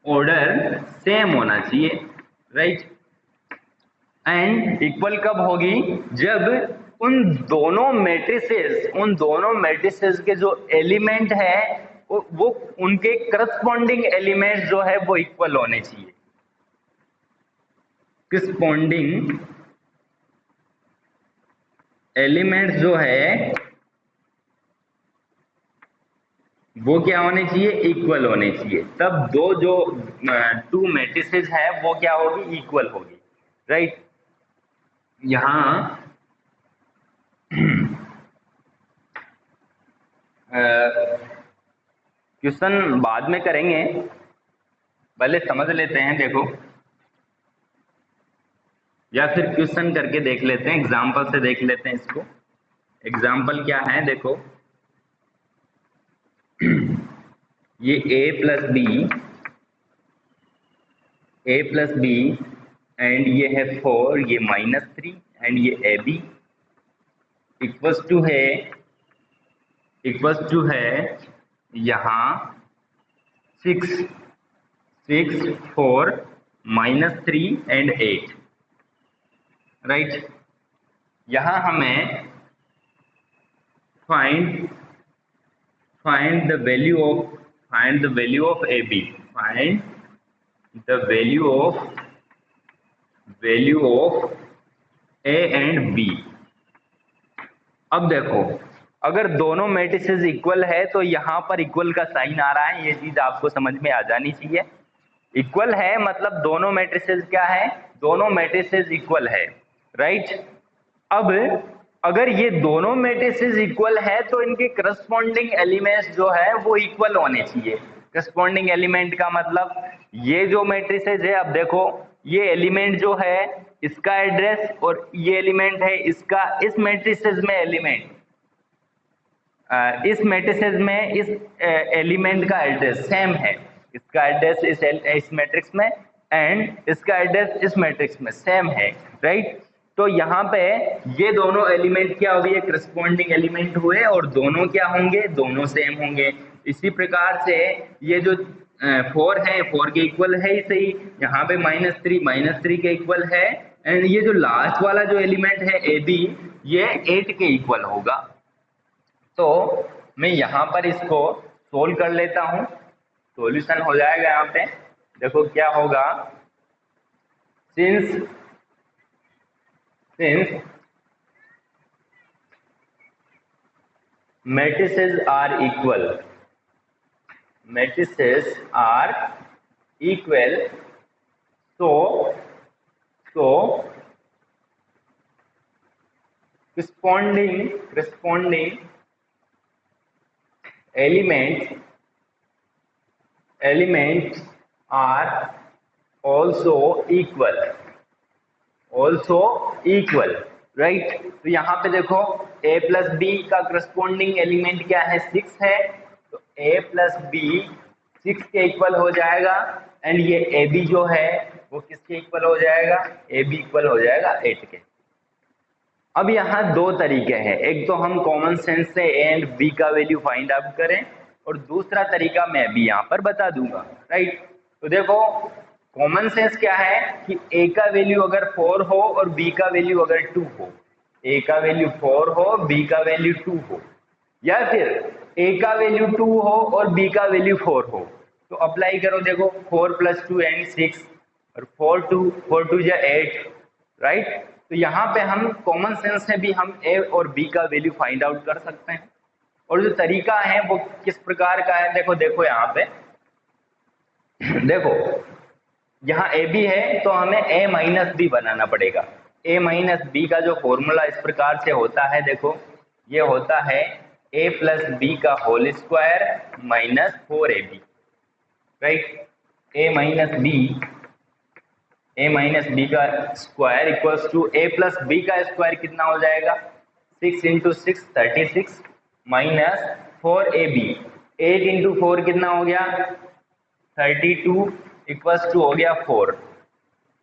ऑर्डर सेम होना चाहिए, राइट। एंड इक्वल कब होगी, जब उन दोनों मैट्रिसेस के जो एलिमेंट है वो उनके करस्पॉन्डिंग एलिमेंट जो है वो इक्वल होने चाहिए। करस्पॉन्डिंग एलिमेंट जो है वो क्या होने चाहिए, इक्वल होने चाहिए। तब दो जो टू मैट्रिसेस है वो क्या होगी, इक्वल होगी, राइट। यहाँ क्वेश्चन बाद में करेंगे, पहले समझ लेते हैं। देखो, या फिर क्वेश्चन करके देख लेते हैं, एग्जाम्पल से देख लेते हैं इसको। एग्जाम्पल क्या है, देखो ये a प्लस बी एंड ये है 4, ये -3 एंड ये ab इक्वल्स टू है यहाँ 6 4 -3 एंड 8, राइट। यहाँ हमें find the value of ab, find the value of a and b। अब देखो, अगर दोनों मैट्रिसेस इक्वल है तो यहाँ पर इक्वल का साइन आ रहा है, ये चीज आपको समझ में आ जानी चाहिए। इक्वल है मतलब दोनों मैट्रिसेस क्या है, दोनों मैट्रिसेस इक्वल है, राइट। अब अगर ये दोनों मैट्रिसेस इक्वल है तो इनके करस्पॉन्डिंग एलिमेंट्स जो है वो इक्वल होने चाहिए। करस्पॉन्डिंग एलिमेंट का मतलब ये जो मैट्रिसेस है, अब देखो ये एलिमेंट जो है इसका एड्रेस और ये एलिमेंट है इसका, इस मैट्रिसेस में एलिमेंट, इस मैट्रिसेस में इस एलिमेंट का एड्रेस सेम है। इसका एड्रेस इस मैट्रिक्स में एंड इसका एड्रेस इस मैट्रिक्स में सेम है, राइट। तो यहाँ पे ये दोनों एलिमेंट क्या हो गए, करस्पॉन्डिंग एलिमेंट हुए और दोनों क्या होंगे, दोनों सेम होंगे। इसी प्रकार से ये जो 4 है, 4 के इक्वल है ही सही। यहाँ पे -3 के इक्वल है। एंड ये जो लास्ट वाला जो एलिमेंट है ए बी, ये 8 के इक्वल होगा। तो मैं यहाँ पर इसको सोल्व कर लेता हूँ, सॉल्यूशन हो जाएगा। यहाँ पे देखो क्या होगा, since matrices are equal, so corresponding elements are also equal, right. तो यहाँ पे देखो a प्लस बी का करस्पॉन्डिंग एलिमेंट क्या है, 6 है। तो a प्लस बी 6 के इक्वल हो जाएगा। एंड ये ए बी जो है वो किसके इक्वल हो जाएगा, ए बी इक्वल हो जाएगा 8 के। अब यहाँ दो तरीके हैं, एक तो हम कॉमन सेंस से ए एंड बी का वैल्यू फाइंड आउट करें, और दूसरा तरीका मैं भी यहाँ पर बता दूंगा, राइट। तो देखो कॉमन सेंस क्या है कि ए का वैल्यू अगर 4 हो और बी का वैल्यू अगर 2 हो, ए का वैल्यू 4 हो, बी का वैल्यू 2 हो, या फिर ए का वैल्यू 2 हो और बी का वैल्यू 4 हो, तो अप्लाई करो। देखो 4 + 2 एंड 6 और 4 2 जा 8, राइट। तो यहाँ पे हम कॉमन सेंस से भी हम ए और बी का वैल्यू फाइंड आउट कर सकते हैं। और जो तरीका है वो किस प्रकार का है, देखो यहाँ पे देखो, यहाँ ए बी है तो हमें ए माइनस बी बनाना पड़ेगा। ए माइनस बी का जो फॉर्मूला इस प्रकार से होता है, देखो ये होता है ए प्लस बी का whole square minus 4ab, right. A minus B का square equals to A plus B का स्क्वायर कितना हो जाएगा, 6 × 6 36 माइनस 4ab, 8 × 4 कितना हो गया 32 इक्वल्स टू हो गया 4।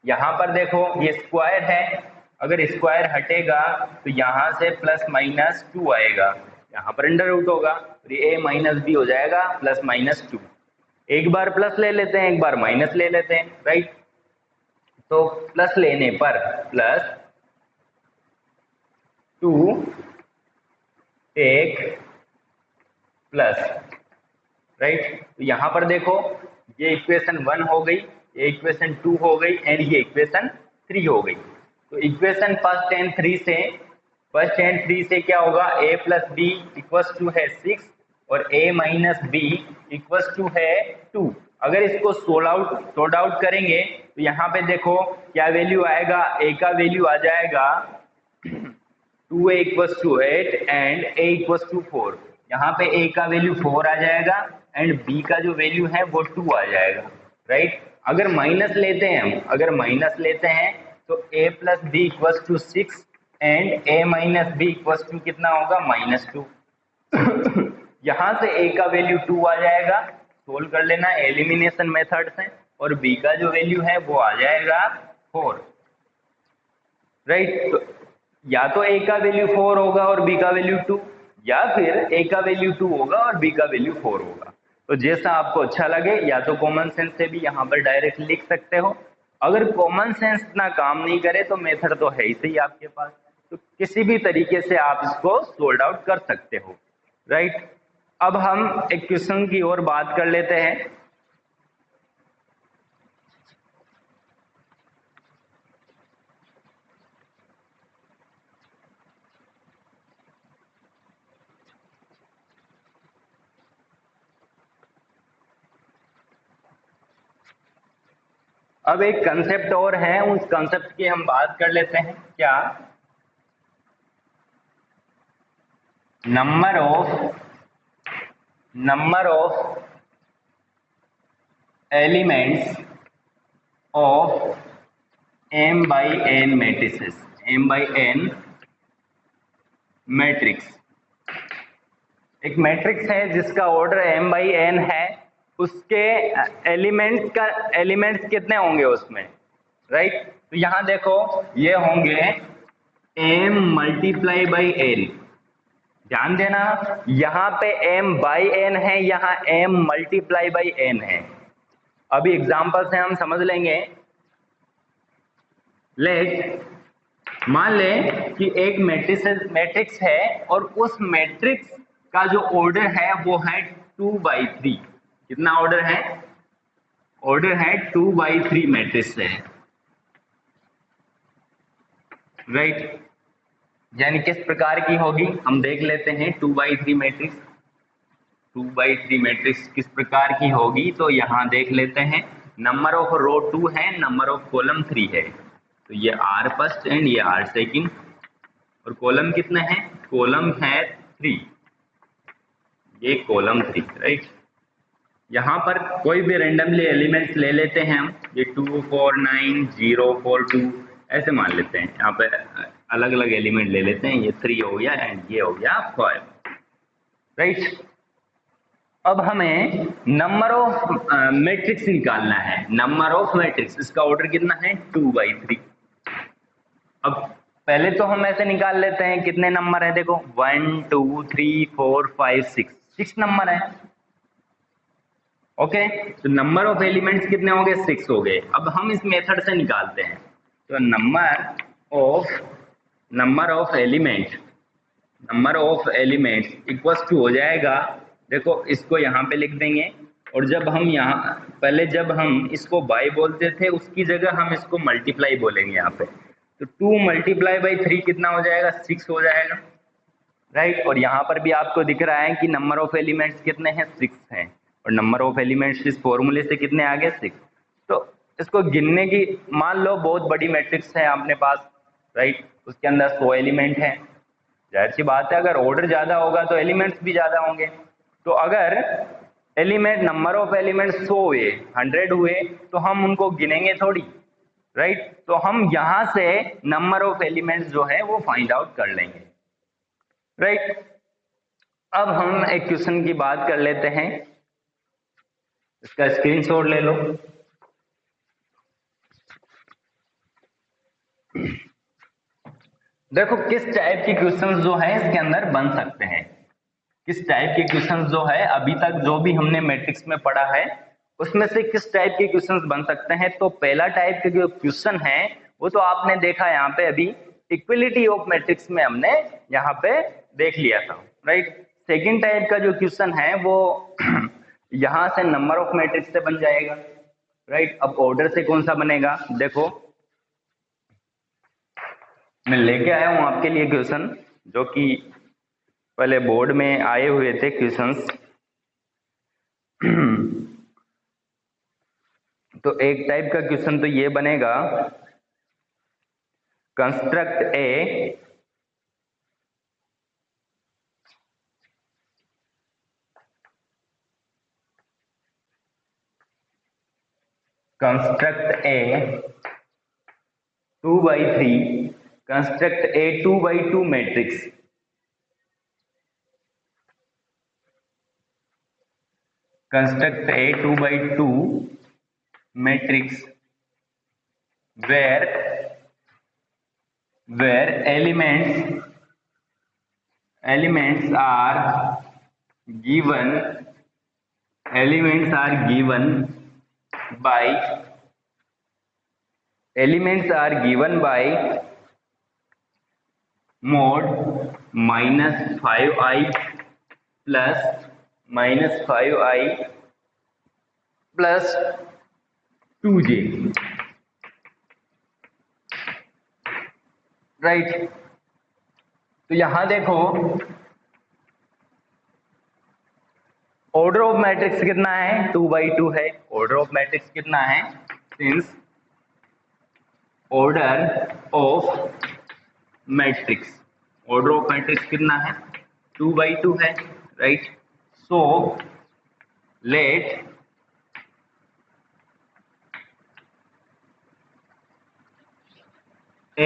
यहाँ पर देखो ये स्क्वायर है, अगर स्क्वायर हटेगा तो यहाँ से प्लस माइनस 2 आएगा, यहाँ पर अंडर रूट होगा, तो ये a माइनस बी हो जाएगा +-2। एक बार प्लस ले लेते हैं, एक बार माइनस ले लेते हैं, राइट। तो प्लस लेने पर +2 टेक प्लस, राइट। तो यहाँ पर देखो ये इक्वेशन 1 हो गई, ये इक्वेशन 2 हो गई एंड ये इक्वेशन 3 हो गई। तो इक्वेशन फर्स्ट एंड थ्री से क्या होगा, a plus B equals to है 6 और a minus B equals to है 2। अगर इसको सोल्ड आउट करेंगे तो यहाँ पे देखो क्या वैल्यू आएगा, a का वैल्यू आ जाएगा 2a equals to 8 and a equals to 4। यहाँ पे a का वैल्यू 4 आ जाएगा एंड b का जो वैल्यू है वो 2 आ जाएगा, राइट। अगर माइनस लेते हैं तो a plus B equals to 6 and a minus B equals to कितना होगा -2। यहाँ से a का वैल्यू 2 आ जाएगा, सोल्व कर लेना एलिमिनेशन मेथड से, और b का जो वैल्यू है वो आ जाएगा 4, राइट। तो या तो a का वैल्यू 4 होगा और b का वैल्यू 2, या फिर a का वैल्यू 2 होगा और b का वैल्यू 4 होगा। तो जैसा आपको अच्छा लगे, या तो कॉमन सेंस से भी यहाँ पर डायरेक्ट लिख सकते हो। अगर कॉमन सेंस इतना काम नहीं करे तो मेथड तो है ही सही आपके पास, तो किसी भी तरीके से आप इसको सोल्व आउट कर सकते हो, राइट। अब हम एक क्वेश्चन की ओर बात कर लेते हैं। अब एक कंसेप्ट और है, उस कंसेप्ट की हम बात कर लेते हैं। क्या, number of elements of m/n matrices, m/n matrix. एक मैट्रिक्स है जिसका ऑर्डर m/n है, उसके एलिमेंट्स कितने होंगे उसमें, राइट। तो यहाँ देखो ये होंगे m × n। ध्यान देना यहाँ पे m/n है, यहाँ m × n है। अभी एग्जाम्पल से हम समझ लेंगे। लेट मान लें कि एक मैट्रिक्स है और उस मैट्रिक्स का जो ऑर्डर है वो है 2/3। कितना ऑर्डर है? ऑर्डर है 2/3 मैट्रिक्स है, राइट। यानी किस प्रकार की होगी हम देख लेते हैं। 2/3 मैट्रिक्स, 2/3 मैट्रिक्स किस प्रकार की होगी तो यहाँ देख लेते हैं। नंबर ऑफ रो 2 है, नंबर ऑफ कॉलम 3 है, तो ये R फर्स्ट एंड ये R सेकंड, और कॉलम कितने हैं? कॉलम है 3, ये कॉलम 3, राइट। यहाँ पर कोई भी रेंडमली एलिमेंट्स ले लेते हैं हम, ये 2 4 9 0 4 2 ऐसे मान लेते हैं। यहाँ पे अलग अलग एलिमेंट ले लेते हैं, ये 3 हो गया एंड ये हो गया 5, राइट। अब हमें नंबर ऑफ मैट्रिक्स निकालना है। नंबर ऑफ मैट्रिक्स, इसका ऑर्डर कितना है? 2/3। अब पहले तो हम ऐसे निकाल लेते हैं, कितने नंबर है देखो, 1 2 3 4 5 6 नंबर है। ओके, तो नंबर ऑफ एलिमेंट्स कितने हो गए? 6 हो गए। अब हम इस मेथड से निकालते हैं, तो number of elements equals to हो जाएगा, देखो इसको यहाँ पे लिख देंगे, और जब हम यहाँ पहले जब हम इसको बाई बोलते थे उसकी जगह हम इसको मल्टीप्लाई बोलेंगे यहाँ पे, तो 2 × 3 कितना हो जाएगा? 6 हो जाएगा, राइट। और यहाँ पर भी आपको दिख रहा है कि नंबर ऑफ एलिमेंट्स कितने हैं? 6 हैं, और नंबर ऑफ एलिमेंट्स इस फॉर्मूले से कितने आ गए? 6। तो इसको गिनने की, मान लो बहुत बड़ी मैट्रिक्स है अपने पास, राइट, उसके अंदर 100 एलिमेंट हैं। जाहिर सी बात है, अगर ऑर्डर ज्यादा होगा तो एलिमेंट्स भी ज्यादा होंगे। तो अगर नंबर ऑफ एलिमेंट्स 100 हुए, 100 हुए, तो हम उनको गिनेंगे थोड़ी, राइट। तो हम यहाँ से नंबर ऑफ एलिमेंट्स जो है वो फाइंड आउट कर लेंगे, राइट। अब हम एक क्वेश्चन की बात कर लेते हैं, इसका स्क्रीनशॉट ले लो। देखो किस टाइप के क्वेश्चंस जो है इसके अंदर बन सकते हैं, किस टाइप के क्वेश्चंस जो है अभी तक जो भी हमने मैट्रिक्स में पढ़ा है उसमें से किस टाइप के क्वेश्चंस बन सकते हैं। तो पहला टाइप के जो क्वेश्चन है वो तो आपने देखा यहाँ पे अभी इक्वलिटी ऑफ मैट्रिक्स में हमने यहाँ पे देख लिया था, राइट। सेकेंड टाइप का जो क्वेश्चन है वो यहाँ से नंबर ऑफ मैट्रिक्स से बन जाएगा, राइट। अब ऑर्डर से कौन सा बनेगा? देखो मैं लेके आया हूं आपके लिए क्वेश्चन जो कि पहले बोर्ड में आए हुए थे क्वेश्चंस। तो एक टाइप का क्वेश्चन तो ये बनेगा, construct A construct A 2/3 construct A 2/2 matrix. Construct A 2/2 matrix where elements are given by mod -5i plus -5i plus 2j, right. तो यहां देखो ऑर्डर ऑफ मैट्रिक्स कितना है? 2/2 है। ऑर्डर ऑफ मैट्रिक्स कितना है? सिंस ऑर्डर ऑफ मैट्रिक्स कितना है? 2/2 है, right. So let A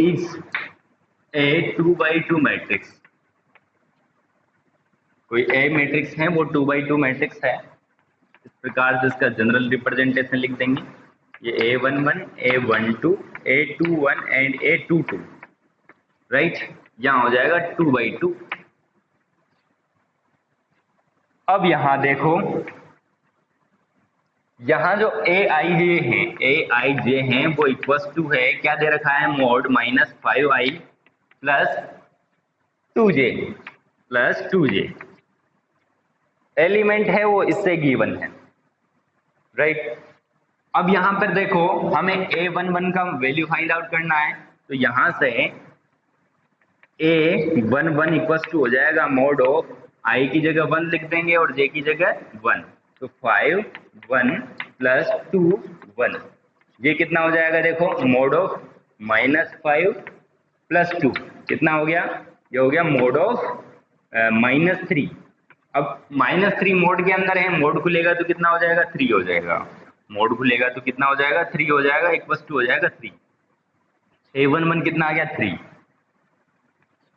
is a 2/2 matrix. कोई A मैट्रिक्स है वो 2/2 मैट्रिक्स है। इस प्रकार से इसका जनरल रिप्रेजेंटेशन लिख देंगे, ये A11 A12 A21 and A22, right. यहाँ हो जाएगा 2/2, अब यहाँ देखो, यहाँ जो ए आई जे हैं वो इक्वल्स टू है, क्या दे रखा है, mode -5i plus 2j element है वो इससे गिवन है, राइट। अब यहाँ पर देखो हमें a11 का वैल्यू फाइंड आउट करना है, तो यहाँ से a11 इक्वल्स टू हो जाएगा मोड ऑफ i की जगह 1 लिख देंगे और j की जगह 1, तो 5 1 प्लस 2 1, ये कितना हो जाएगा, देखो मोड ऑफ -5 प्लस 2 कितना हो गया, ये हो गया मोड ऑफ -3। अब -3 मोड के अंदर है, मोड खुलेगा तो कितना हो जाएगा, 3 हो जाएगा, मोड खुलेगा तो कितना हो जाएगा, 3 हो जाएगा, इक्वल्स टू हो जाएगा 3। a11 कितना आ गया, 3।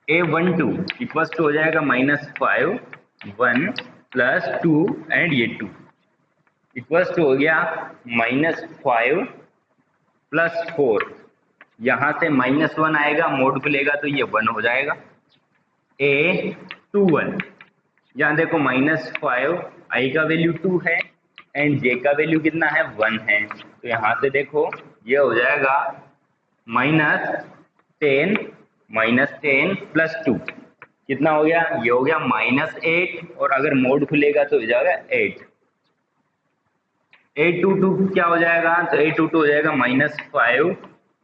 a12 इक्वल्स टू हो जाएगा -5 1 प्लस 2 एंड ये 2 इक्वल्स टू हो गया -5 प्लस 4, यहाँ से -1 आएगा, मोड खुलेगा तो ये 1 हो जाएगा। a21 यहाँ देखो -5 i का वैल्यू 2 है एंड j का वैल्यू कितना है, 1 है, तो यहाँ से देखो ये हो जाएगा -10 प्लस 2 कितना हो गया, ये हो गया -8 और अगर मोड खुलेगा तो हो जाएगा 8। a22 क्या हो जाएगा, तो a22 हो जाएगा -5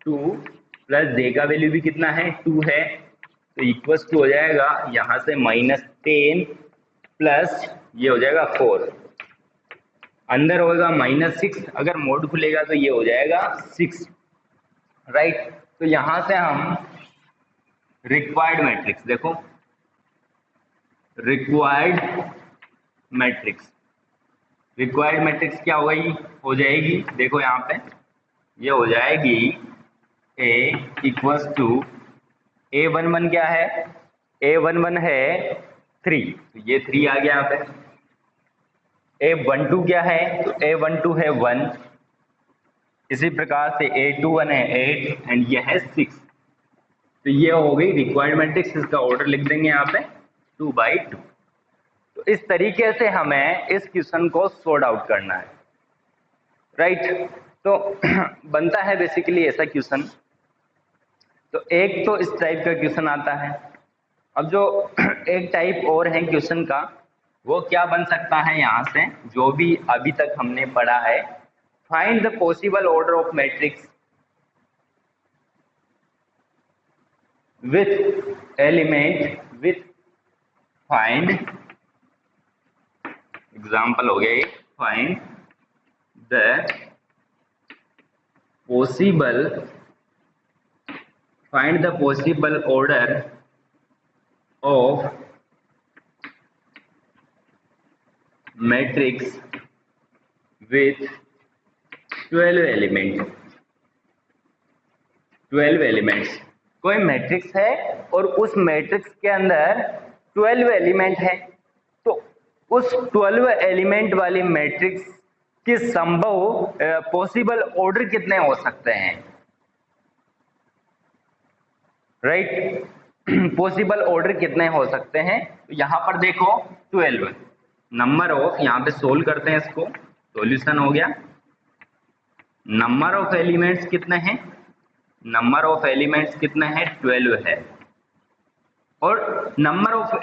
2 प्लस j का वैल्यू भी कितना है, 2 है, तो इक्वल्स टू हो जाएगा यहाँ से -10 प्लस ये हो जाएगा 4, अंदर होगा -6, अगर मोड खुलेगा तो ये हो जाएगा 6, राइट। तो यहाँ से हम रिक्वायर्ड मैट्रिक्स देखो, रिक्वायर्ड मैट्रिक्स क्या हो जाएगी, देखो यहाँ पे ये हो जाएगी a इक्वल्स टू a11 क्या है, a11 है 3, तो ये 3 आ गया यहाँ पे। a12 क्या है, तो a12 है 1, इसी प्रकार से a21 है 8 एंड ये है 6, तो ये हो गई रिक्वायर्ड मैट्रिक्स, इसका ऑर्डर लिख देंगे यहाँ पे 2/2। तो इस तरीके से हमें इस क्वेश्चन को सॉर्ट आउट करना है, राइट। तो बनता है बेसिकली ऐसा क्वेश्चन, तो एक तो इस टाइप का क्वेश्चन आता है। अब जो एक टाइप और है क्वेश्चन का, वो क्या बन सकता है, यहाँ से जो भी अभी तक हमने पढ़ा है, find the possible order of matrix with element with find, example हो गया ये, find the possible order of matrix with 12 elements. कोई मैट्रिक्स है और उस मैट्रिक्स के अंदर 12 एलिमेंट है, तो उस 12 एलिमेंट वाली मैट्रिक्स के संभव पॉसिबल ऑर्डर कितने हो सकते हैं, राइट। पॉसिबल ऑर्डर कितने हो सकते हैं, तो यहाँ पर देखो 12 नंबर ऑफ, यहाँ पे सोल्व करते हैं इसको, सॉल्यूशन हो गया, नंबर ऑफ एलिमेंट्स कितने हैं, नंबर ऑफ एलिमेंट्स कितने हैं, 12 है, और नंबर ऑफ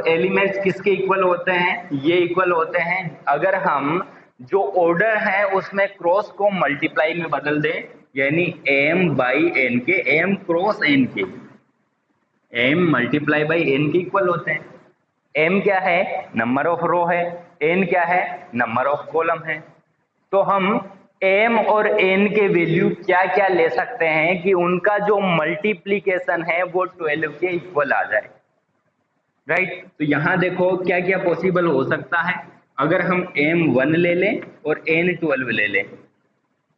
एलिमेंट्स किसके इक्वल होते हैं, ये इक्वल होते हैं अगर हम जो ऑर्डर है उसमें क्रॉस को मल्टीप्लाई में बदल दें, यानी m/n के, m क्रॉस n के, m मल्टीप्लाई बाई n के इक्वल होते हैं। m क्या है, नंबर ऑफ रो है, n क्या है, नंबर ऑफ कॉलम है। तो हम m और n के वैल्यू क्या क्या ले सकते हैं कि उनका जो मल्टीप्लीकेशन है वो 12 के इक्वल आ जाए, राइट। तो यहाँ देखो क्या क्या पॉसिबल हो सकता है, अगर हम m1 ले लें और n12 ले लें,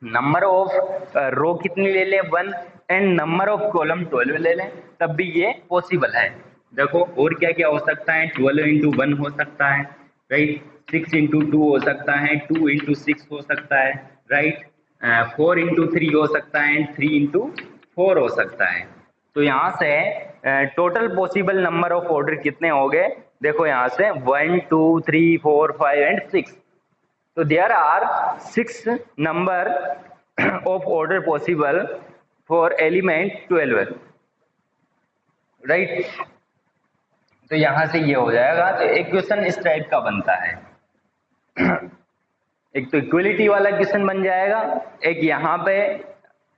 नंबर ऑफ रो कितनी ले लें 1 एंड नंबर ऑफ कॉलम 12 ले लें, तब भी ये पॉसिबल है। देखो और क्या क्या हो सकता है, 12 इंटू 1 हो सकता है, राइट, 6 इंटू 2 हो सकता है, 2 इंटू 6 हो सकता है, राइट, 4 इंटू 3 हो सकता है एंड 3 इंटू 4 हो सकता है। तो यहाँ से total possible number of order कितने हो गए, देखो यहाँ से 1 2 3 4 5 एंड 6, तो there are 6 number of order possible for element 12, right. तो यहां से ये हो जाएगा। तो एक क्वेश्चन इस टाइप का बनता है, एक तो इक्वलिटी वाला क्वेश्चन बन जाएगा, एक यहाँ पे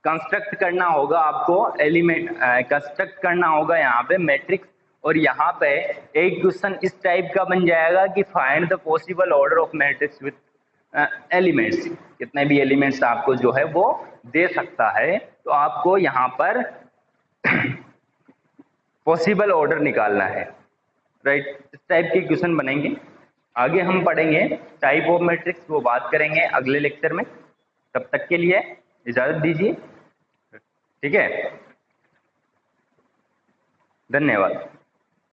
कंस्ट्रक्ट करना होगा आपको एलिमेंट, कंस्ट्रक्ट करना होगा यहाँ पे मैट्रिक्स, और यहाँ पे एक क्वेश्चन इस टाइप का बन जाएगा कि find the possible order of matrix with elements, कितने भी एलिमेंट्स आपको जो है वो दे सकता है, तो आपको यहाँ पर पॉसिबल ऑर्डर निकालना है, राइट। इस टाइप के क्वेश्चन बनेंगे। आगे हम पढ़ेंगे टाइप ऑफ मैट्रिक्स, वो बात करेंगे अगले लेक्चर में। तब तक के लिए इजाजत दीजिए, ठीक है, धन्यवाद।